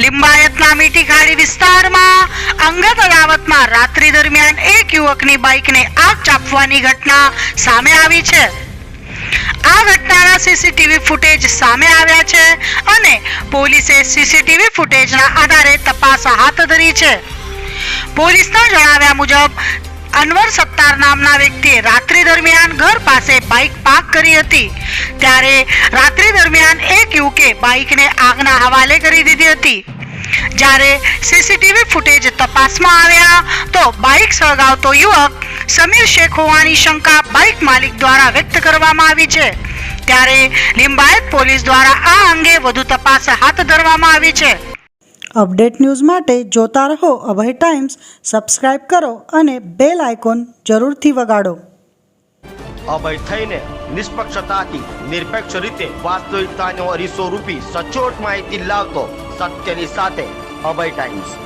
લિંબાયતના મીઠી ખાડી વિસ્તારમાં અંગત અદાવતમાં રાત્રિ દરમિયાન એક યુવકની બાઇકને આગ ચાંપવાની ઘટના સામે આવી છે. આ ઘટનાના સીસીટીવી ફૂટેજ સામે આવ્યા છે અને પોલીસે સીસીટીવી ફૂટેજના આધારે તપાસ હાથ ધરી છે. પોલીસના જણાવ્યા મુજબ અનવર સત્તાર નામના વ્યક્તિએ રાત્રિ દરમિયાન ઘર પાસે બાઇક પાર્ક કરી હતી. ત્યારે રાત્રિ દરમિયાન એક યુવકે બાઇકને આગના હવાલે કરી દીધી હતી. જ્યારે સીસીટીવી ફૂટેજ તપાસમાં આવ્યા તો બાઇક સળગાવતો યુવક સમીર શેખ હોવાની શંકા બાઇક માલિક દ્વારા વ્યક્ત કરવામાં આવી છે. ત્યારે લિંબાયત પોલીસ દ્વારા આ અંગે વધુ તપાસ હાથ ધરવામાં આવી છે. અપડેટ ન્યૂઝ માટે જોતા રહો અભય ટાઈમ્સ. સબસ્ક્રાઇબ કરો અને બેલ આઇકોન જરૂરથી વગાડો. અભય થઈને નિષ્પક્ષતાથી નિરપેક્ષ રીતે વાસ્તવિકતાનો અરીસો રૂપી સચોટ માહિતી લાવતો સત્યની સાથે અભય ટાઈમ્સ.